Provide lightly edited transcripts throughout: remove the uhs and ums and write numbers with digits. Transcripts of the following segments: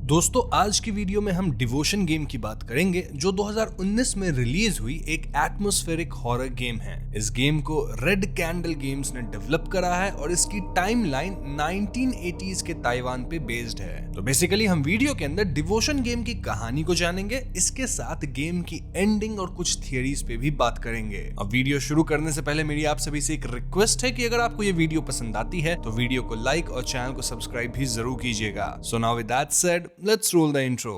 दोस्तों आज की वीडियो में हम डिवोशन गेम की बात करेंगे जो 2019 में रिलीज हुई एक एटमॉस्फेरिक हॉरर गेम है। इस गेम को रेड कैंडल गेम्स ने डेवलप करा है और इसकी टाइमलाइन 1980s के ताइवान पे बेस्ड है। तो बेसिकली हम वीडियो के अंदर डिवोशन गेम की कहानी को जानेंगे, इसके साथ गेम की एंडिंग और कुछ थियरीज पे भी बात करेंगे। अब वीडियो शुरू करने से पहले मेरी आप सभी से एक रिक्वेस्ट है कि अगर आपको ये वीडियो पसंद आती है तो वीडियो को लाइक और चैनल को सब्सक्राइब भी जरूर कीजिएगा। So now with that said, let's roll the intro.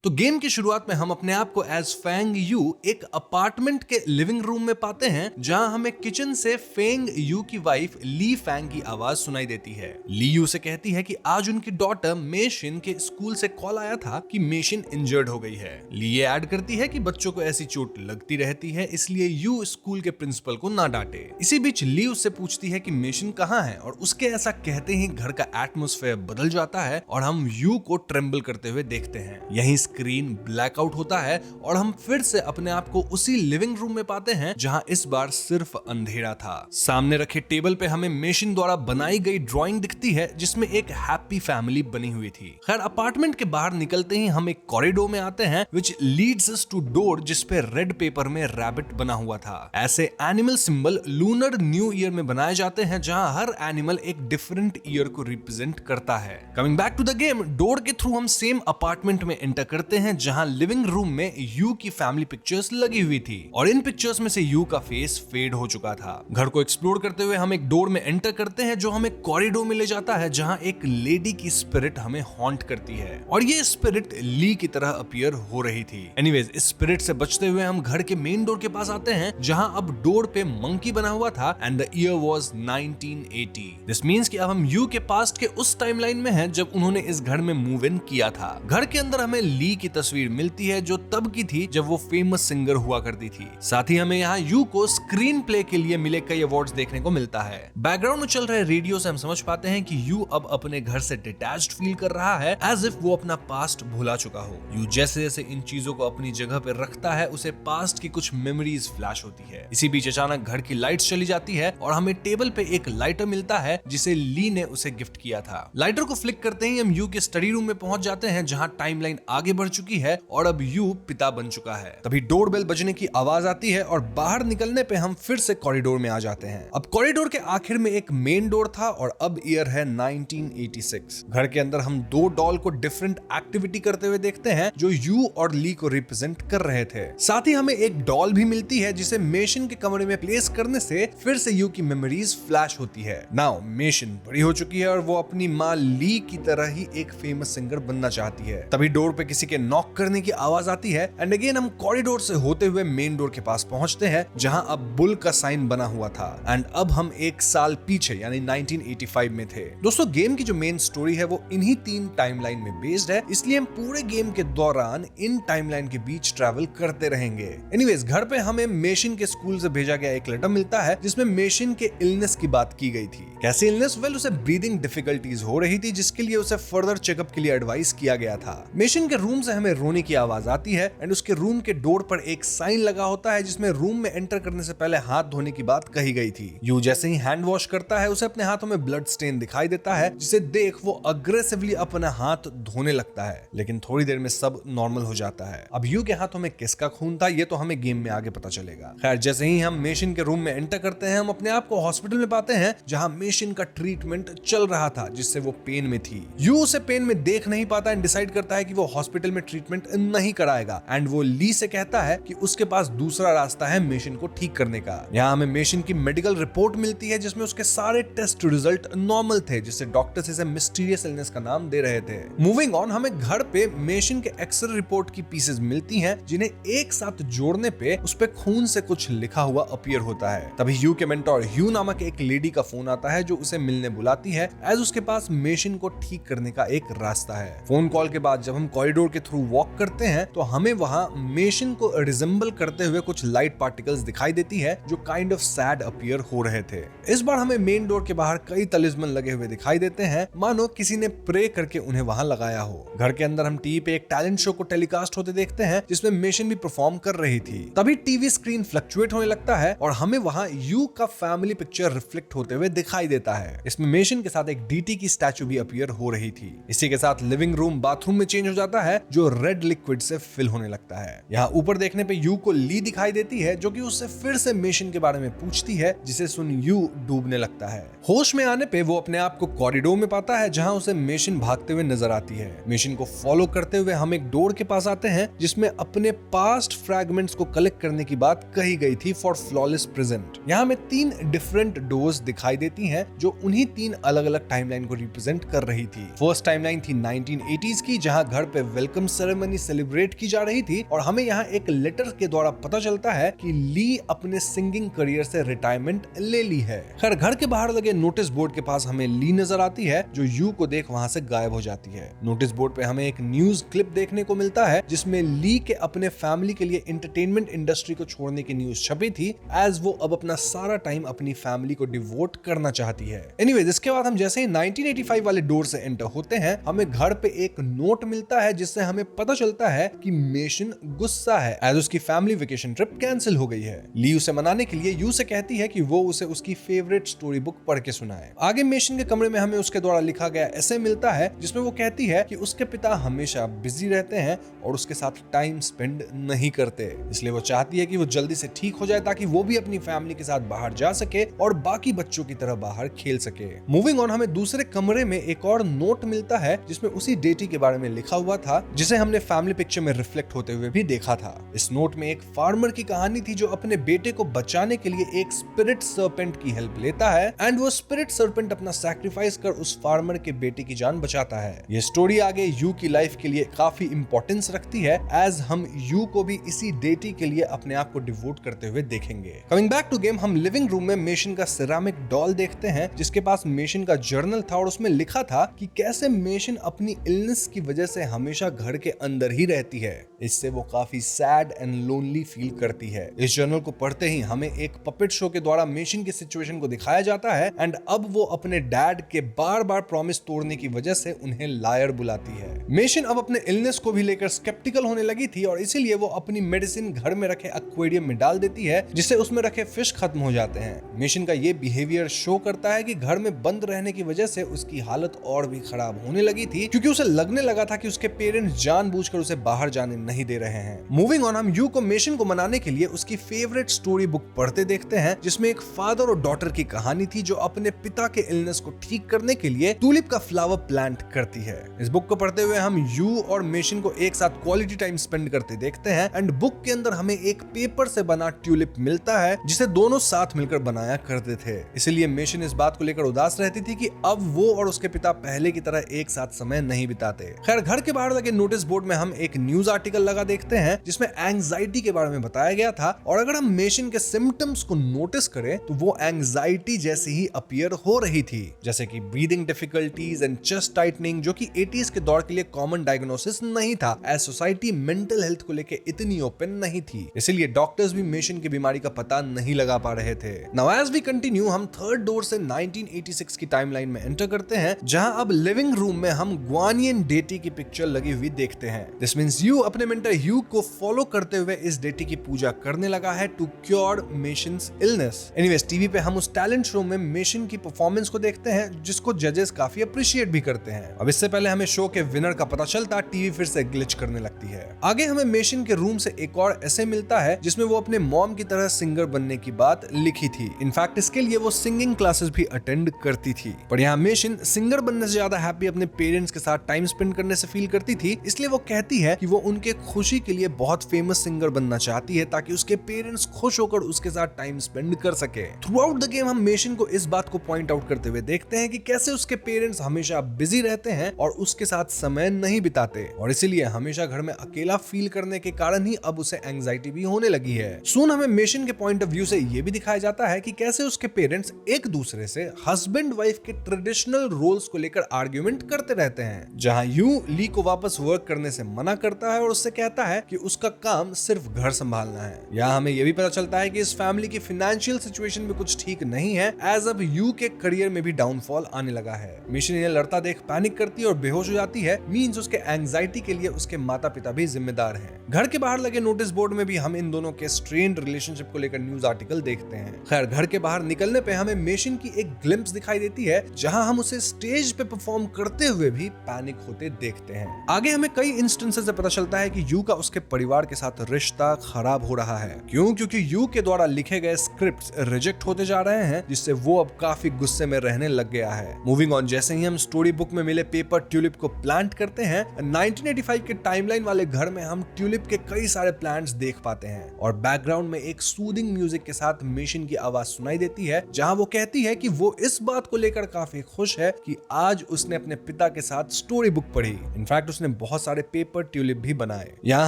तो गेम की शुरुआत में हम अपने आप को एज फेंग यू एक अपार्टमेंट के लिविंग रूम में पाते हैं, जहां हमें किचन से फेंग यू की वाइफ ली फैंग की आवाज सुनाई देती है। ली यू से कहती है कि आज उनकी डॉटर मेशिन के स्कूल से कॉल आया था कि मेशिन इंजर्ड हो गई है। ली ये ऐड करती है कि बच्चों को ऐसी चोट लगती रहती है, इसलिए यू स्कूल के प्रिंसिपल को ना डांटे। इसी बीच ली उससे पूछती है कि मेशिन कहाँ है और उसके ऐसा कहते ही घर का एटमॉस्फेयर बदल जाता है और हम यू को ट्रेम्बल करते हुए देखते हैं। यहीं स्क्रीन ब्लैकआउट होता है और हम फिर से अपने आप को उसी लिविंग रूम में पाते हैं जहां इस बार सिर्फ अंधेरा था। सामने रखे टेबल पे हमें मेशिन द्वारा बनाई गई ड्राइंग दिखती है जिसमें एक हैप्पी फैमिली बनी हुई थी। खैर अपार्टमेंट के बाहर निकलते ही हम एक कॉरिडोर में आते हैं which leads us to door जिसपे रेड पेपर में रैबिट बना हुआ था। ऐसे animal symbol lunar new year में बनाए जाते हैं जहां हर एनिमल एक डिफरेंट ईयर को रिप्रेजेंट करता है। Coming back to the game, door के थ्रू हम सेम अपार्टमेंट में एंटर करते हैं जहां लिविंग रूम में यू की फैमिली पिक्चर्स लगी हुई थी और इन पिक्चर्स में से यू का फेस फेड हो चुका था। घर को एक्सप्लोर करते हुए हम एक डोर में एंटर करते हैं जो हमें कॉरिडोर में ले जाता है जहां एक लेडी की स्पिरिट हमें हॉन्ट करती है और ये स्पिरिट ली की तरह अपीयर हो रही थी। एनीवेज इस स्पिरिट से बचते हुए हम घर के मेन डोर के पास आते हैं जहां अब डोर पे मंकी बना हुआ था and the year was 1980। This means कि अब हम यू के पास्ट के उस टाइमलाइन में हैं जब उन्होंने इस घर में मूव इन किया था। घर के अंदर हमें ली की तस्वीर मिलती है जो तब की थी जब वो फेमस सिंगर हुआ करती थी। साथ ही हमें यहाँ यू को स्क्रीन प्ले के लिए मिले कई अवार्ड्स देखने को मिलता है। बैकग्राउंड में चल रहे रेडियो से हम समझ पाते हैं कि यू अब अपने घर से डिटैच्ड फील कर रहा है, एज इफ वो अपना पास्ट भुला चुका हो। यू जैसे जैसे इन चीजों को अपनी जगह पे रखता है उसे पास्ट की कुछ मेमोरीज फ्लैश होती है। इसी बीच अचानक घर की लाइट्स चली जाती है और हमें टेबल पे एक लाइटर मिलता है जिसे ली ने उसे गिफ्ट किया था। लाइटर को फ्लिक करते ही हम यू के स्टडी रूम में पहुंच जाते हैं जहां टाइमलाइन आगे बढ़ चुकी है और अब यू पिता बन चुका है। तभी डोरबेल बजने की आवाज आती है और बाहर निकलने पे हम फिर से कॉरिडोर में आ जाते हैं। अब कॉरिडोर के आखिर में एक मेन डोर था और अब ईयर है 1986। घर के अंदर हम दो डॉल को डिफरेंट एक्टिविटी करते हुए देखते हैं जो यू और ली को रिप्रेजेंट कर रहे थे। साथ ही हमें एक डॉल भी मिलती है जिसे मेशिन के कमरे में प्लेस करने से फिर से यू की मेमोरीज फ्लैश होती है। नाउ मेशिन बड़ी हो चुकी है और वो अपनी माँ ली की तरह ही एक फेमस सिंगर बनना चाहती है। तभी डोर पे किसी के नॉक करने की आवाज आती है एंड अगेन हम कॉरिडोर से होते हुए मेन डोर के पास पहुंचते हैं जहां अब बुल का साइन बना हुआ था एंड अब हम एक साल पीछे यानी 1985 में थे। दोस्तों गेम की जो मेन स्टोरी है वो इन्हीं तीन टाइमलाइन में बेस्ड है, इसलिए हम पूरे गेम के दौरान इन टाइमलाइन के बीच ट्रैवल करते रहेंगे। एनीवेज घर पे हमें मेशिन के स्कूल से भेजा गया एक लेटर मिलता है जिसमें मेशिन के इलनेस की बात की गई थी। कैसे इलनेस? वेल उसे ब्रीदिंग डिफिकल्टीज हो रही थी जिसके लिए उसे फर्दर चेकअप के लिए एडवाइस किया गया था। मेशिन के रूम से हमें रोने की आवाज आती है एंड उसके रूम के डोर पर एक साइन लगा होता है जिसमें रूम में एंटर करने से पहले हाथ धोने की बात कही गई थी। यू जैसे ही हैंड वॉश करता है उसे अपने हाथों में ब्लड स्टेन दिखाई देता है जिसे देख वो अग्रेसिवली अपना हाथ धोने लगता है, लेकिन थोड़ी देर में सब नॉर्मल हो जाता है। अब यू के हाथों में किसका खून था ये तो हमें गेम में आगे पता चलेगा। खैर जैसे ही हम मेशिन के रूम में एंटर करते हैं हम अपने आप को हॉस्पिटल में पाते हैं जहां मेशिन का ट्रीटमेंट चल रहा था जिससे वो पेन में थी। यू उसे पेन में देख नहीं पाता एंड डिसाइड करता है कि वो हॉस्पिटल में ट्रीटमेंट नहीं कराएगा एंड वो ली से कहता है कि उसके पास दूसरा रास्ता है मेशिन को ठीक करने का। यहाँ हमें मेशिन की मेडिकल रिपोर्ट मिलती है जिसमें उसके सारे टेस्ट रिजल्ट नॉर्मल थे जिससे डॉक्टर्स इसे मिस्टीरियस इलनेस का नाम दे रहे थे। मूविंग ऑन, हमें घर पे मेशिन के एक्सरे रिपोर्ट की पीसेस मिलती हैं जिन्हें एक साथ जोड़ने पे उस पे खून से कुछ लिखा हुआ अपीयर होता है। तभी यू के मेंटोर ह्यू नामक एक लेडी का फोन आता है जो उसे मिलने बुलाती है एज उसके पास मेशिन को ठीक करने का एक रास्ता है। फोन कॉल के बाद जब हम कॉरिडोर के थ्रू वॉक करते हैं तो हमें वहां मेशन को रिजेंबल करते हुए कुछ लाइट पार्टिकल्स दिखाई देती है जो काइंड ऑफ सैड अपीयर हो रहे थे। इस बार हमें मेन डोर के बाहर कई तलिस्मन लगे हुए दिखाई देते हैं, मानो किसी ने प्रे करके उन्हें वहां लगाया हो। घर के अंदर हम टीवी पे एक टैलेंट शो को टेलीकास्ट होते देखते हैं जिसमें मेशन भी परफॉर्म कर रही थी। तभी टीवी स्क्रीन फ्लक्चुएट होने लगता है और हमें वहां यू का फैमिली पिक्चर रिफ्लेक्ट होते हुए दिखाई देता है। इसमें मेशन के साथ एक डीटी की स्टैचू भी अपीयर हो रही थी। इसी के साथ लिविंग रूम बाथरूम में चेंज हो जाता है जो रेड लिक्विड से फिल होने लगता है। यहाँ ऊपर देखने पे यू को ली दिखाई देती है जो कि उससे फिर से मेशन के बारे में पूछती है, जिसे सुन यू डूबने लगता है। होश में आने पे वो अपने आप को कॉरिडोर में पाता है जहाँ उसे मेशन भागते हुए नजर आती है। मेशन को फॉलो करते हुए हम एक डोर के पास आते हैं जिसमें अपने पास्ट फ्रैगमेंट्स को कलेक्ट करने की बात कही गई थी फॉर फ्लॉलेस प्रेजेंट। यहाँ हमें 3 डिफरेंट डोर्स दिखाई देती हैं जो उन्हीं 3 अलग अलग टाइमलाइन को रिप्रेजेंट कर रही थी। फर्स्ट टाइमलाइन थी 1980s की, जहाँ घर पे वेलकम सेरेमनी सेलिब्रेट की जा रही थी और हमें यहाँ एक लेटर के द्वारा पता चलता है कि ली अपने सिंगिंग करियर से रिटायरमेंट ले ली है। खैर घर के बाहर लगे नोटिस बोर्ड के पास हमें ली नजर आती है जो यू को देख वहां से गायब हो जाती है। नोटिस बोर्ड पे हमें एक न्यूज क्लिप देखने को मिलता है जिसमें ली के अपने फैमिली के लिए एंटरटेनमेंट इंडस्ट्री को छोड़ने की न्यूज छपी थी, एज वो अब अपना सारा टाइम अपनी फैमिली को डिवोट करना चाहती है। एनीवेज इसके बाद हम जैसे ही 1985 वाले डोर से एंटर होते हैं हमें घर पे एक नोट मिलता है जिससे हमें पता चलता है कि मेशन गुस्सा है एज उसकी फैमिली वेकेशन ट्रिप कैंसिल हो गई है। ली उसे मनाने के लिए यू से कहती है कि वो उसे उसकी फेवरेट स्टोरी बुक पढ़ के सुनाए। आगे मेशन के कमरे में हमें उसके द्वारा लिखा गया ऐसे मिलता है जिसमें वो कहती है कि उसके पिता हमेशा बिजी रहते हैं और उसके साथ टाइम स्पेंड नहीं करते, इसलिए वो चाहती है कि वो जल्दी से ठीक हो जाए ताकि वो भी अपनी फैमिली के साथ बाहर जा सके और बाकी बच्चों की तरह बाहर खेल सके। मूविंग ऑन हमें दूसरे कमरे में एक और नोट मिलता है जिसमें उसी डेटी के बारे में लिखा हुआ था जिसे हमने फैमिली पिक्चर में रिफ्लेक्ट होते हुए भी देखा था। इस नोट में एक फार्मर की कहानी थी जो अपने बेटे को बचाने के लिए एक स्पिरिट सर्पेंट की हेल्प लेता है एंड वो स्पिरिट सर्पेंट अपना सैक्रिफाइस कर उस फार्मर के बेटे की जान बचाता है। ये स्टोरी आगे यू की लाइफ के लिए काफी इंपॉर्टेंस रखती है एज हम यू को भी इसी डेटी के लिए अपने आप को डिवोट करते हुए देखेंगे। कमिंग बैक टू गेम, हम लिविंग रूम में मेशन का सिरामिक डॉल देखते हैं जिसके पास मेशन का जर्नल था और उसमें लिखा था कि कैसे मेशन अपनी इलनेस की वजह से हमेशा घर के अंदर ही रहती है। इससे वो काफी सैड एंड लोनली फील करती है। इस जर्नल को पढ़ते ही हमें एक पपेट शो के द्वारा मेशन की सिचुएशन को दिखाया जाता है एंड अब वो अपने डैड के बार बार प्रॉमिस तोड़ने की वजह से उन्हें लायर बुलाती है। मेशन अब अपने इलनेस को भी लेकर स्केप्टिकल होने लगी थी और इसीलिए वो अपनी मेडिसिन घर में रखे एक्वेरियम में डाल देती है जिससे उसमें रखे फिश खत्म हो जाते हैं। मेशन का ये बिहेवियर शो करता है कि घर में बंद रहने की वजह से उसकी हालत और भी खराब होने लगी थी क्योंकि उसे लगने लगा था कि उसके पेरेंट्स जानबूझकर उसे बाहर जाने नहीं दे रहे हैं। मूविंग ऑन, हम यू को मेशन को मनाने के लिए उसकी फेवरेट स्टोरी बुक पढ़ते देखते हैं जिसमें एक फादर और डॉटर की कहानी थी जो अपने पिता के इलनेस को ठीक करने के लिए ट्यूलिप का फ्लावर प्लांट करती है। इस बुक को पढ़ते हुए हम यू और मेशन को एक साथ क्वालिटी टाइम स्पेंड करते देखते हैं एंड बुक के अंदर हमें एक पेपर से बना ट्यूलिप मिलता है जिसे दोनों साथ मिलकर बनाया करते थे। इसलिए मेशन इस बात को लेकर उदास रहती थी कि अब वो और उसके पिता पहले की तरह एक साथ समय नहीं बिताते। खैर घर के बाहर लगे नोटिस बोर्ड में हम एक न्यूज आर्टिकल लगा देखते हैं जिसमें एंजाइटी के बारे में बताया गया था और अगर हम मेशन के सिम्टम्स को नोटिस करें तो वो एंजाइटी जैसी ही अपीयर हो रही थी, जैसे कि breathing difficulties and chest tightening, जो कि 80s के दौर के लिए कॉमन डायग्नोसिस नहीं था एज सोसाइटी मेंटल हेल्थ को लेकर इतनी ओपन नहीं थी। इसलिए डॉक्टर्स भी मेशन की बीमारी का पता नहीं लगा पा रहे थे। नाउ एज वी कंटिन्यू, हम थर्ड डोर से 1986 की टाइमलाइन में एंटर करते हैं जहां अब लिविंग रूम में हम ग्वानियन डेटी की पिक्चर लगी हुई देखते हैं। दिस मींस यू अपने मेंटर ह्यू को फॉलो करते हुए इस डेटी की पूजा करने लगा है टू क्योर मेशंस इलनेस। एनीवेज टीवी पे हम उस टैलेंट शो में मेशन की परफॉर्मेंस को देखते हैं जिसको जजेस काफी अप्रिशिएट भी करते हैं। अब इससे पहले हमें शो के विनर का पता चलता टीवी फिर से ग्लिच करने लगती है। आगे हमें मेशन के रूम से एक और ऐसे मिलता है जिसमें वो अपने मॉम की तरह सिंगर बनने की बात लिखी थी। इनफैक्ट इसके लिए वो सिंगिंग क्लासेस भी अटेंड करती थी, पर यहाँ मेशन सिंगर बनने से ज्यादा हैप्पी अपने पेरेंट्स के साथ टाइम स्पेंड करने से फील करती थी, इसलिए वो कहती है कि वो उनके खुशी के लिए बहुत फेमस सिंगर बनना चाहती है ताकि उसके पेरेंट्स खुश होकर उसके साथ टाइम स्पेंड कर सके। थ्रू आउट द गेम हम मेशिन को इस बात को पॉइंट आउट करते हुए देखते हैं कि कैसे उसके पेरेंट्स हमेशा बिजी रहते हैं और उसके साथ समय नहीं बिताते, और इसीलिए हमेशा घर में अकेला फील करने के कारण ही अब उसे एंग्जाइटी भी होने लगी है। सून हमें मेशिन के पॉइंट ऑफ व्यू से यह भी दिखाया जाता है कि कैसे उसके पेरेंट्स एक दूसरे से हस्बैंड वाइफ के ट्रेडिशनल रोल्स को लेकर आर्ग्यूमेंट करते रहते हैं, जहां यू ली को वापस वर्क करने से मना करता है और उससे कहता है कि उसका काम सिर्फ घर संभालना है। यहाँ हमें यह भी पता चलता है कि इस फैमिली की फाइनेंशियल सिचुएशन में कुछ ठीक नहीं है, एज अब यू के करियर में भी डाउनफॉल आने लगा है। मेशिन इन्हें लड़ता देख पैनिक करती है और बेहोश हो जाती है, मींस उसके एंग्जाइटी के लिए उसके माता पिता भी जिम्मेदार हैं। घर के बाहर लगे नोटिस बोर्ड में भी हम इन दोनों के स्ट्रेन्ड रिलेशनशिप को लेकर न्यूज आर्टिकल देखते हैं। खैर, घर के बाहर निकलने पे हमें मेशिन की एक ग्लिम्प्स दिखाई देती है जहां हम उसे स्टेज पे परफॉर्म करते हुए भी पैनिक होते देखते हैं। आगे हमें कई इंस्टेंसेस से पता चलता है कि यू का उसके परिवार के साथ रिश्ता खराब हो रहा है। क्यों? क्योंकि यू के द्वारा लिखे गए स्क्रिप्ट्स रिजेक्ट होते जा रहे हैं, जिससे वो अब काफी गुस्से में रहने लग गया है। मूविंग ऑन, जैसे ही हम स्टोरी बुक में मिले पेपर ट्यूलिप को प्लांट करते हैं, 1985 के टाइमलाइन वाले घर में हम ट्यूलिप के कई सारे प्लांट्स देख पाते हैं और बैकग्राउंड में एक सूदिंग म्यूजिक के साथ मेशिन की आवाज सुनाई देती है, जहां वो कहती है कि वो इस बात को लेकर काफी खुश है कि आज उसने अपने पिता के साथ स्टोरी बुक पढ़ी। इनफैक्ट उसने बहुत सारे पेपर ट्यूलिप भी बनाए। यहाँ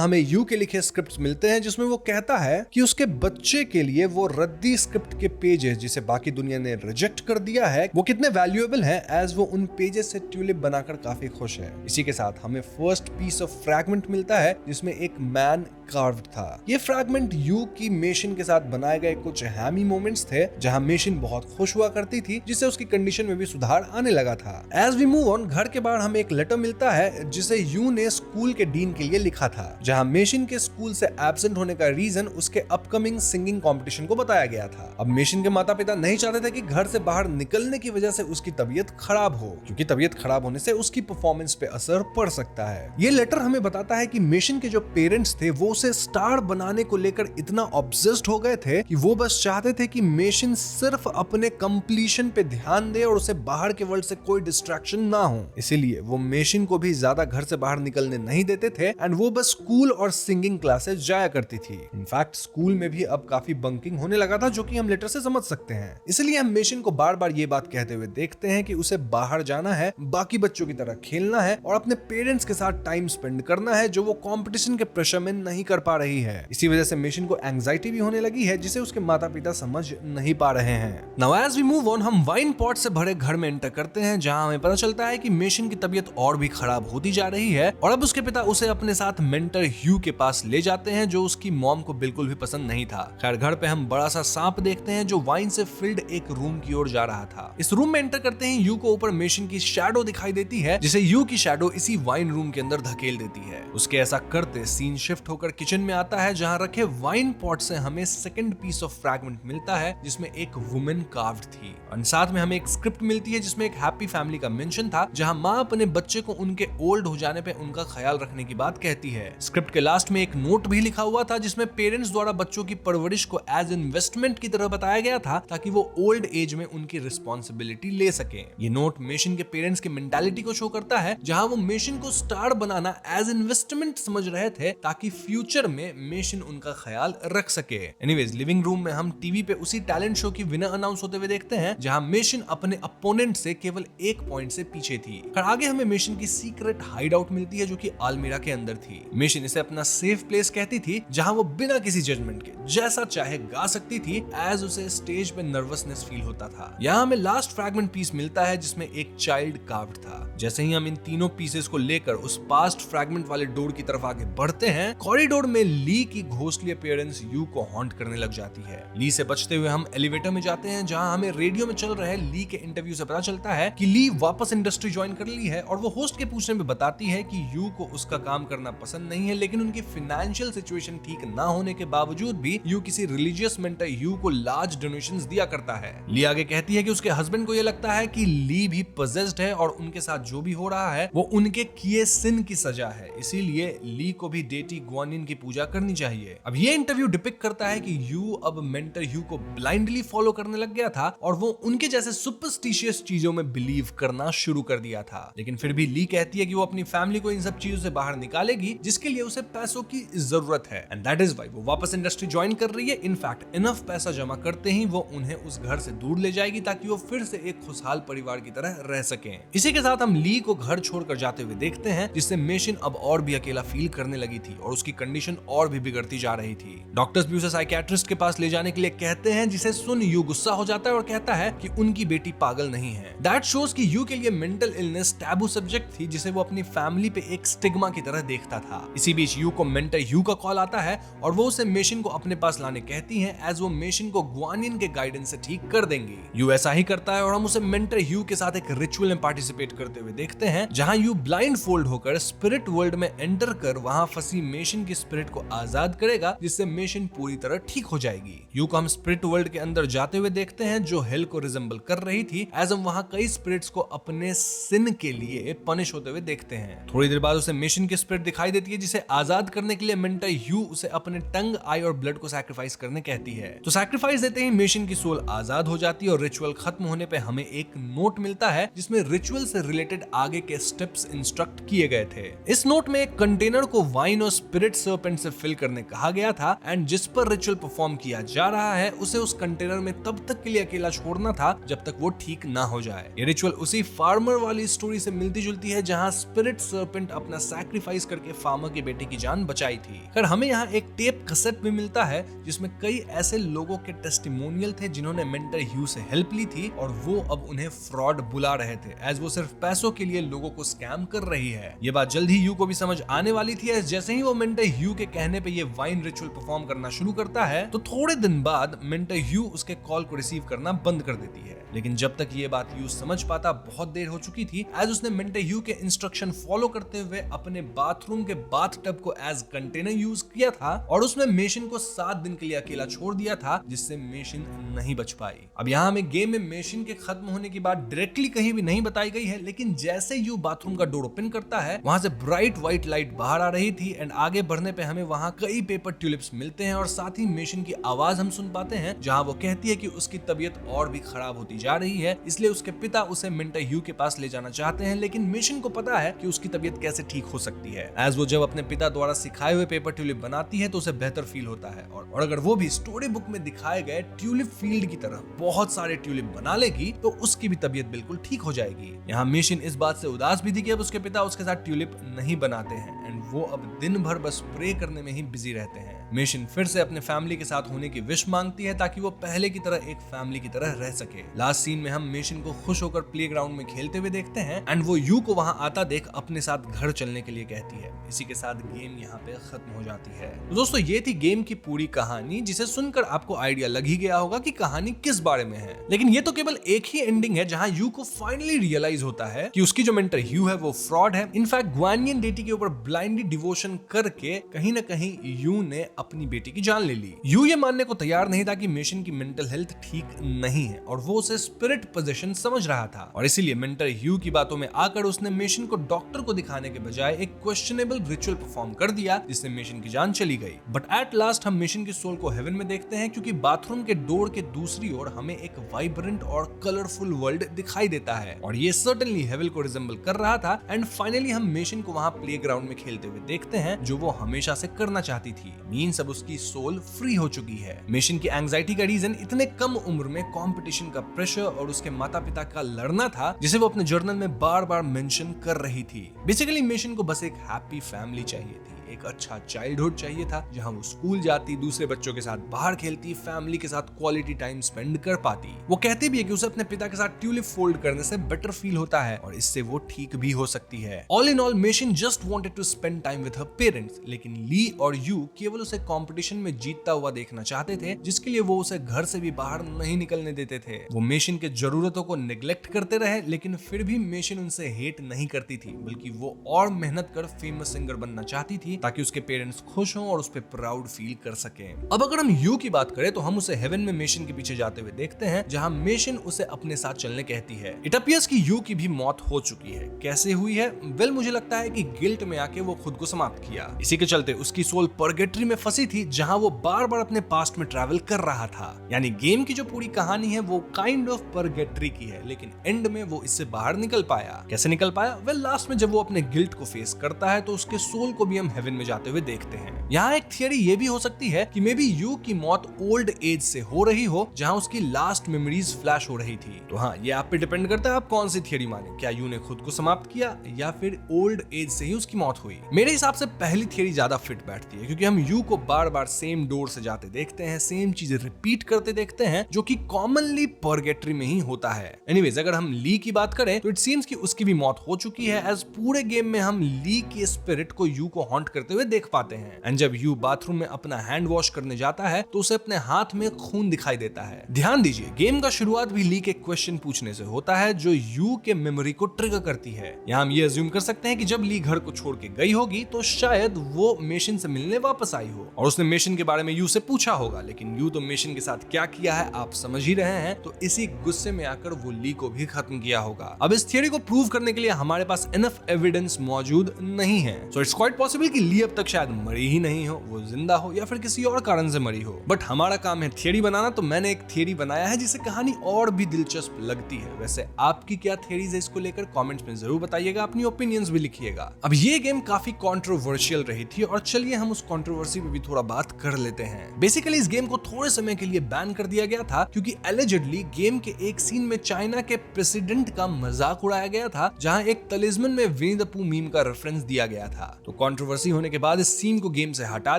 हमें यू के लिखे स्क्रिप्ट्स मिलते हैं जिसमें वो कहता है कि उसके बच्चे के लिए वो रद्दी स्क्रिप्ट के पेजेस जिसे बाकी दुनिया ने रिजेक्ट कर दिया है वो कितने वैल्यूएबल हैं, एज वो उन पेजेस से ट्यूलिप बनाकर काफी खुश है। इसी के साथ हमें फर्स्ट पीस ऑफ फ्रैगमेंट मिलता है जिसमें एक मैन कार्व्ड था। ये फ्रैगमेंट यू की मेशिन के साथ बनाए गए कुछ हैमी मोमेंट्स थे जहां मेशिन बहुत खुश हुआ करती थी, जिससे उसकी कंडीशन में भी सुधार आने लगा था। एज वी मूव ऑन, घर के बाहर हमें एक लेटर मिलता है जिसे यू ने स्कूल के डीन के लिए लिखा था, जहां मेशिन के स्कूल से एब्सेंट होने का रीजन उसके अपकमिंग सिंगिंग कंपटीशन को बताया गया था। अब मेशिन के माता पिता नहीं चाहते थे कि घर से बाहर निकलने की वजह से उसकी तबीयत खराब हो, क्योंकि तबीयत खराब होने से उसकी परफॉर्मेंस पे असर पड़ सकता है। ये लेटर हमें बताता है कि मेशिन के जो पेरेंट्स थे वो उसे स्टार बनाने को लेकर इतना ऑब्सेस्ड हो गए थे कि वो बस चाहते थे कि मेशिन सिर्फ अपने कंप्लीशन पे ध्यान दे और उसे बाहर के वर्ल्ड से कोई डिस्ट्रैक्शन ना हो। इसीलिए वो मेशिन को भी ज्यादा घर से बाहर निकलने नहीं देते थे एंड वो बस स्कूल और सिंगिंग क्लासेस जाया करती थी। इनफैक्ट स्कूल में भी अब काफी बंकिंग होने लगा था, जो कि हम लेटर से समझ सकते हैं। इसलिए हम मेशिन को बार बार ये बात कहते हुए देखते हैं कि उसे बाहर जाना है, बाकी बच्चों की तरह खेलना है और अपने पेरेंट्स के साथ टाइम स्पेंड करना है, जो वो कंपटीशन के प्रेशर में नहीं कर पा रही है। इसी वजह से मेशिन को एंग्जाइटी भी होने लगी है, जिसे उसके माता पिता समझ नहीं पा रहे हैं। Now as we move on, हम वाइन पॉट से भरे घर में एंटर करते हैं, जहां हमें पता चलता है कि मेशिन की तबीयत और भी खराब होती जा रही है और अब उसके पिता उसे अपने साथ मेंटर ह्यू के पास ले जाते हैं, जो उसकी मॉम को बिल्कुल भी पसंद नहीं था। खैर, घर पे हम बड़ा सा सांप देखते हैं जो वाइन से फिल्ड एक रूम की ओर जा रहा था। इस रूम में एंटर करते ही यू को ऊपर मेशिन की शैडो दिखाई देती है, जिसे यू की शैडो इसी वाइन रूम के अंदर धकेल देती है। उसके ऐसा करते सीन शिफ्ट होकर किचन में आता है, जहां रखे वाइन पॉट से हमें सेकंड पीस ऑफ फ्रैगमेंट मिलता है जिसमें एक वुमेन कार्व्ड थी और साथ में हमें एक स्क्रिप्ट मिलती है जिसमें एक हैप्पी फैमिली का मेंशन था, जहां माँ अपने बच्चे को उनके ओल्ड हो जाने पे उनका ख्याल रखने की बात कहती है। स्क्रिप्ट के लास्ट में एक नोट भी लिखा हुआ था जिसमें पेरेंट्स द्वारा बच्चों की परवरिश को एज इन्वेस्टमेंट की तरह बताया गया था, ताकि वो ओल्ड एज में उनकी रिस्पॉन्सिबिलिटी ले सके। ये नोट मेशिन के पेरेंट्स की मेंटालिटी को शो करता है, जहां वो मेशिन को स्टार बनाना एज इन्वेस्टमेंट समझ रहे थे ताकि फ्यूचर में मेशिन उनका ख्याल रख सके। एनीवेज, लिविंग रूम में हम टीवी पे उसी टैलेंट शो की विनर अनाउंस होते हुए देखते हैं, जहां मेशिन अपने अपोनेंट से केवल 1 पॉइंट से पीछे थी। फिर आगे हमें मेशिन की सीक्रेट हाइड आउट मिलती है, जो कि अलमीरा के अंदर थी। मेशिन इसे अपना सेफ प्लेस कहती थी, जहां वो बिना किसी जजमेंट के जैसा चाहे गा सकती थी, एज उसे स्टेज पे नर्वसनेस फील होता था। यहाँ हमें लास्ट फ्रैगमेंट पीस मिलता है जिसमें एक चाइल्ड कार्व्ड था। जैसे ही हम इन तीनों पीसेस को लेकर उस पास्ट फ्रैगमेंट वाले डोर की तरफ आगे बढ़ते हैं, कॉरिडोर में ली की घोस्टली अपीयरेंस यू को हॉन्ट करने लग जाती है। ली से बचते हुए हम एलिवेटर में जाते हैं, जहां हमें रेडियो में चल रहे ली के इंटरव्यू से पता चलता है कि ली वापस इंडस्ट्री ज्वाइन कर ली है और वो होस्ट के पूछने में बताती है कि यू को उसका काम करना पसंद नहीं है, लेकिन उनकी फाइनेंशियल सिचुएशन ठीक ना होने के बावजूद भी यू किसी रिलीजियस मेंटर यू को लार्ज डोनेशंस दिया करता है। ली आगे कहती है कि उसके हस्बैंड को यह लगता है कि ली भी पजेस्ड है और उनके साथ जो भी हो रहा है वो उनके किए सिन की सजा है, इसीलिए ली को भी डेटी ग्वानिन की पूजा करनी चाहिए। अब ये इंटरव्यू डिपिक्ट करता है कि यू अब मेंटर यू को ब्लाइंडली फॉलो करने लग गया था और वो उनके जैसे सुपरस्टिशियस चीजों में बिलीव करना शुरू कर दिया था। लेकिन फिर भी ली कहती है कि वो अपनी फैमिली को इन सब चीजों से बाहर निकालेगी थी जिसके लिए उसे पैसों की जरूरत है, एंड दैट इज व्हाई वो वापस इंडस्ट्री ज्वाइन कर रही है। इनफैक्ट इनफ पैसा जमा करते ही वो उन्हें उस घर से दूर ले जाएगी ताकि वो फिर से एक खुशहाल परिवार की तरह रह सकें। इसी के साथ हम ली को घर छोड़कर जाते हुए देखते हैं, जिससे मेशिन अब और भी अकेला फील करने लगी थी और उसकी कंडीशन और भी बिगड़ती जा रही थी। डॉक्टर्स भी उसे साइकियाट्रिस्ट के पास ले जाने के लिए कहते हैं, जिसे सुन यू गुस्सा हो जाता है और कहता है कि उनकी बेटी पागल नहीं है। दैट शोज कि यू के लिए मेंटल इलनेस टैबू सब्जेक्ट थी, जिसे वो अपनी फैमिली पे एक स्टिग्मा की तरह देखता था। इसी बीच यू को मेंटर यू का कॉल आता है और वो उसे मेशिन को अपने पास लाने कहती है, एज वो मेशिन को ग्वानियन के गाइडेंस से ठीक कर देंगी। यू ऐसा ही करता है और हम उसे मेंटर यू के साथ एक रिचुअल में पार्टिसिपेट करते हुए देखते हैं, जहां यू ब्लाइंड फोल्ड होकर स्पिरिट वर्ल्ड में एंटर कर वहां फंसी मेशिन की स्पिरिट को आजाद करेगा, जिससे मेशिन पूरी तरह ठीक हो जाएगी। यू को हम स्पिरिट वर्ल्ड के अंदर जाते हुए देखते हैं, जो हेल को रिजेंबल कर रही थी, एज हम वहां कई स्पिरिट्स को अपने सिन के लिए पनिश होते हुए देखते हैं। थोड़ी देर बाद उसे मेशिन की स्पिरिट दिखाई देती है, जिसे आजाद करने के लिए मेंटर यू उसे अपने टंग, आई और ब्लड को सैक्रिफाइस करने कहती है। तो सैक्रिफाइस देते ही मेशिन की सोल आजाद हो जाती है और रिचुअल खत्म होने पे हमें एक नोट मिलता है, जिसमें रिचुअल से रिलेटेड आगे के स्टेप्स इंस्ट्रक्ट किए गए थे। इस नोट में एक कंटेनर को वाइन और स्पिरिट सर्पेंट से फिल करने कहा गया था, एंड जिस पर रिचुअल परफॉर्म किया जा रहा है उसे उस कंटेनर में तब तक के लिए अकेला छोड़ना था जब तक वो ठीक ना हो जाए। ये रिचुअल उसी फार्मर वाली स्टोरी से मिलती जुलती है, जहां स्पिरिट सर्पेंट अपना सैक्रिफाइस करके फार्मर के बेटे की जान बचाई थी। खैर हमें यहाँ एक टेप कैसेट भी मिलता है, जिसमें कई ऐसे लोगों के टेस्टिमोनियल थे जिन्होंने मेंटर यू से हेल्प ली थी और वो अब उन्हें फ्रॉड बुला रहे थे, एज वो सिर्फ पैसों के लिए लोगों को स्कैम कर रही है। ये बात जल्द ही यू को भी समझ आने वाली थी, एज जैसे ही वो मेंटर यू के कहने पे ये वाइन रिचुअल परफॉर्म करना शुरू करता है, तो थोड़े दिन बाद मेंटर यू उसके कॉल को रिसीव करना बंद कर देती है। लेकिन जब तक ये बात यू समझ पाता बहुत देर हो चुकी थी, एज उसने मेंटर यू के इंस्ट्रक्शन फॉलो करते हुए अपने बाथरूम के बाथटब को एज कंटेनर यूज किया था और उसमें मेशिन को 7 दिन के लिए अकेला छोड़ दिया था, जिससे मेशिन नहीं बच पाई। अब यहाँ हमें गेम में मेशिन के खत्म होने की बात डायरेक्टली कहीं भी नहीं बताई गई है, लेकिन जैसे यू बाथरूम का डोर ओपन करता है, वहां से ब्राइट व्हाइट लाइट बाहर आ रही थी, एंड आगे बढ़ने पे हमें वहां कई पेपर ट्यूलिप्स मिलते हैं और साथ ही मेशिन की आवाज हम सुन पाते हैं, जहां वो कहती है कि उसकी तबीयत और भी खराब होती जा रही है, इसलिए उसके पिता उसे मेंटर यू के पास ले जाना चाहते हैं, लेकिन मेशिन को पता है कि उसकी तबीयत कैसे ठीक हो सकती है। एज वो जब अपने पिता द्वारा सिखाए हुए पेपर ट्यूलिप बनाती है तो उसे बेहतर फील होता है, और अगर वो भी स्टोरी बुक में दिखाए गए ट्यूलिप फील्ड की तरह बहुत सारे ट्यूलिप बना लेगी तो उसकी भी तबीयत बिल्कुल ठीक हो जाएगी। यहाँ मेशिन इस बात से उदास भी थी कि अब उसके पिता उसके साथ ट्यूलिप नहीं बनाते हैं, एंड वो अब दिन भर बस प्रे करने में ही बिजी रहते हैं। मेशिन फिर से अपने फैमिली के साथ होने की विश मांगती है ताकि वो पहले की तरह एक फैमिली की तरह रह सके। लास्ट सीन में हम मेशिन को खुश होकर प्लेग्राउंड में खेलते हुए देखते हैं, एंड वो यू को वहां आता देख अपने साथ घर चलने के लिए कहती है। इसी के साथ गेम यहाँ पे खत्म हो जाती है। तो दोस्तों ये थी गेम की पूरी कहानी, जिसे सुनकर आपको आइडिया लग ही गया होगा कि कहानी किस बारे में है। लेकिन ये तो केवल एक ही एंडिंग है जहां यू को फाइनली रियलाइज होता है कि उसकी जो मेंटर यू है वो फ्रॉड है। इनफैक्ट ग्वानियन डेटी के ऊपर ब्लाइंडली डिवोशन करके कहीं ना कहीं यू ने अपनी बेटी की जान ले ली। यू ये मानने को तैयार नहीं था कि मेशिन की मेंटल हेल्थ ठीक नहीं है और वो उसे स्पिरिट पोजीशन समझ रहा था, और इसीलिए मेंटर यू की बातों में आकर उसने मेशिन को डॉक्टर को दिखाने के बजाय एक क्वेश्चनेबल रिचुअल परफॉर्म कर दिया, जिससे मेशिन की जान चली गई। बट एट लास्ट हम मेशिन की सोल को हेवन में देखते हैं, क्योंकि बाथरूम के डोर के दूसरी ओर हमें एक वाइब्रेंट और कलरफुल वर्ल्ड दिखाई देता है, और ये सर्टेनली हेवन को रिजेंबल कर रहा था। एंड फाइनली हम मेशिन को वहां प्लेग्राउंड में खेलते हुए देखते हैं, जो वो हमेशा से करना चाहती थी। मींस अब उसकी सोल फ्री हो चुकी है। मेशिन की एंजाइटी का रीजन इतने कम उम्र में कंपटीशन का प्रेशर और उसके माता पिता का लड़ना था, जिसे वो अपने जर्नल में बार बार मेंशन कर रही थी। बेसिकली मेशिन को बस एक हैप्पी फैमिली चाहिए थी, एक अच्छा चाइल्डहुड चाहिए था, जहां वो स्कूल जाती, दूसरे बच्चों के साथ बाहर खेलती, फैमिली के साथ क्वालिटी टाइम स्पेंड कर पाती। वो कहती भी है कि उसे अपने पिता के साथ ट्यूलिप फोल्ड करने से बेटर फील होता है और इससे वो ठीक भी हो सकती है। ऑल इन ऑल मेशिन just wanted to spend time with her parents, लेकिन ली और यू केवल उसे कंपटीशन में जीतता हुआ देखना चाहते थे, जिसके लिए वो उसे घर से भी बाहर नहीं निकलने देते थे। वो मेशिन के जरूरतों को निग्लेक्ट करते रहे, लेकिन फिर भी मेशिन उनसे हेट नहीं करती थी, बल्कि वो और मेहनत कर फेमस सिंगर बनना चाहती थी ताकि उसके पेरेंट्स खुश हों और उस पर प्राउड फील कर सकें। अब अगर हम यू की बात करें तो हम उसे हेवन में मेशिन के पीछे जाते हुए देखते हैं, जहां मेशिन उसे अपने साथ चलने कहती है। इट अपीयर्स कि यू की भी मौत हो चुकी है। कैसे हुई है? वेल, मुझे लगता है कि गिल्ट में आके वो खुद को समाप्त किया। इसी के चलते उसकी सोल पर्गेटरी में फंसी थी, जहां वो बार बार अपने पास्ट में ट्रैवल कर रहा था। यानी गेम की जो पूरी कहानी है वो काइंड ऑफ पर्गेटरी की है, लेकिन एंड में वो इससे बाहर निकल पाया। कैसे निकल पाया? वेल, लास्ट में जब वो अपने गिल्ट को फेस करता है तो उसके सोल को भी हम हेवन में जाते हुए देखते हैं। यहाँ एक थियरी ये भी हो सकती है कि मे बी यू की मौत ओल्ड एज से हो रही हो, जहाँ उसकी लास्ट मेमोरीज फ्लैश हो रही थी। तो हाँ, ये आप पे डिपेंड करता है आप कौन सी थियरी माने, क्या यू ने खुद को समाप्त किया या फिर ओल्ड एज से ही उसकी मौत हुई। मेरे हिसाब से पहली थियरी ज्यादा फिट बैठती है, क्योंकि हम यू को बार बार सेम डोर से जाते देखते हैं, सेम चीजें रिपीट करते देखते हैं, जो कि कॉमनली पर्गेटरी में ही होता है। एनीवेज, अगर हम ली की बात करें तो इट सीम्स कि उसकी भी मौत हो चुकी है, एज पूरे गेम में हम ली के स्पिरिट को यू को हॉन्ट करते हुए देख पाते हैं। एंड जब यू बाथरूम में अपना हैंड वॉश करने जाता है तो उसे अपने हाथ में खून दिखाई देता है। ध्यान दीजिए, गेम का शुरुआत भी ली के क्वेश्चन पूछने से होता है, जो यू के मेमोरी को ट्रिगर करती है। यहाँ हम ये अज्यूम कर सकते हैं कि जब ली घर को छोड़ के गई होगी तो शायद वो मेशन से मिलने वापस आई हो और उसने मेशन के बारे में यू से पूछा होगा, लेकिन यू तो मेशन के साथ क्या किया है आप समझ ही रहे हैं, तो इसी गुस्से में आकर वो ली को भी खत्म किया होगा। अब इस थियरी को प्रूव करने के लिए हमारे पास इनफ एविडेंस मौजूद नहीं है, सो इट्स क्वाइट पॉसिबल कि ली अब तक शायद मरी ही नहीं हो, वो जिंदा हो या फिर किसी और कारण से मरी हो। बट हमारा काम है थियरी बनाना, तो मैंने एक थियरी बनाया है जिससे कहानी और भी दिलचस्प लगती है। वैसे आपकी क्या थियरीज है इसको लेकर कमेंट्स में जरूर बताइएगा, अपनी ओपिनियंस भी लिखिएगा। अब ये गेम काफी कंट्रोवर्शियल रही थी और चलिए हम उस कंट्रोवर्सी पे भी थोड़ा बात कर लेते हैं। बेसिकली इस गेम को थोड़े समय के लिए बैन कर दिया गया था, क्योंकि एलिजिडली गेम के एक सीन में चाइना के प्रेसिडेंट का मजाक उड़ाया गया था, जहां एक तलिस्मन में विनी द पू मीम का रेफरेंस दिया गया था। तो कंट्रोवर्सी होने के बाद इस सीन को गेम से हटा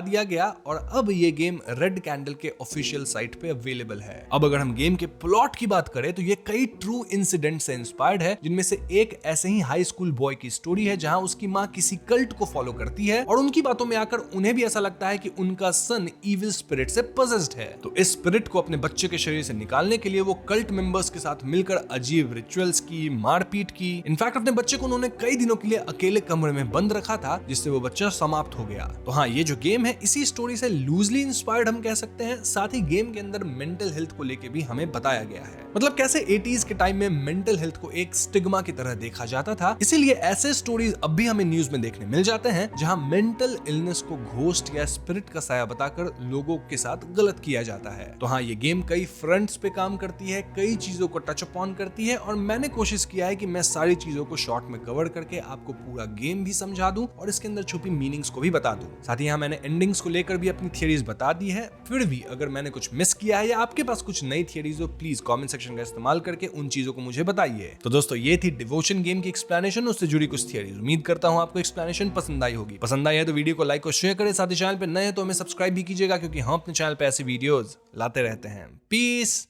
दिया गया और अब ये गेम रेड कैंडल के ऑफिशियल साइट पे अवेलेबल है। अब अगर हम गेम के प्लॉट की बात करें तो ये कई ट्रू इंसिडेंट से इंस्पायर्ड है, जिनमें से एक ऐसे ही हाई स्कूल बॉय की स्टोरी है, जहां उसकी माँ किसी कल्ट को फॉलो करती है और उनकी बातों में आकर उन्हें भी ऐसा लगता है कि उनका सन इविल स्पिरिट से पजेस्ड है। तो इस स्पिरिट को अपने बच्चे के शरीर से निकालने के लिए वो कल्ट मेंबर्स के साथ मिलकर अजीब रिचुअल्स की, मारपीट की। इनफैक्ट अपने बच्चे को उन्होंने कई दिनों के लिए अकेले कमरे में बंद रखा था, जिससे वो बच्चा समाप्त हो गया। तो हाँ, ये जो गेम है इसी स्टोरी से लूजली इंस्पायर्ड हम कह सकते हैं। साथ ही गेम के अंदर मेंटल हेल्थ को लेके भी हमें बताया गया है, मतलब कैसे 80s के टाइम में मेंटल हेल्थ को एक स्टिग्मा की तरह देखा जाता था। इसीलिए ऐसे स्टोरीज अब भी हमें न्यूज में देखने मिल जाते हैं, जहां मेंटल इलनेस को घोस्ट या स्पिरिट का साया बताकर लोगों के साथ गलत किया जाता है। तो हाँ, ये गेम कई फ्रंट्स पे काम करती है, कई चीजों को टच अपॉन करती है और मैंने कोशिश किया है कि मैं सारी चीजों को शॉर्ट में कवर करके आपको पूरा गेम भी समझा दूं और इसके अंदर छुपी मीनिंग्स को भी बता दूं। साथ ही यहाँ मैंने एंडिंग्स को लेकर भी अपनी थियरीज बता दी है। फिर भी अगर मैंने कुछ मिस किया है या आपके पास कुछ नई थियरीज हो, प्लीज कमेंट सेक्शन का इस्तेमाल करके उन चीजों को मुझे बताइए। तो दोस्तों, ये थी डिवोशन गेम की एक्सप्लेनेशन, उससे जुड़ी कुछ थियरीज। उम्मीद करता हूँ आपको एक्सप्लेनेशन पसंद आई होगी। पसंद आई है तो वीडियो को लाइक और शेयर करें, साथ ही चैनल पे नए हैं तो हमें सब्सक्राइब भी कीजिएगा, क्योंकि हम अपने चैनल पे ऐसी वीडियोस लाते रहते हैं। पीस।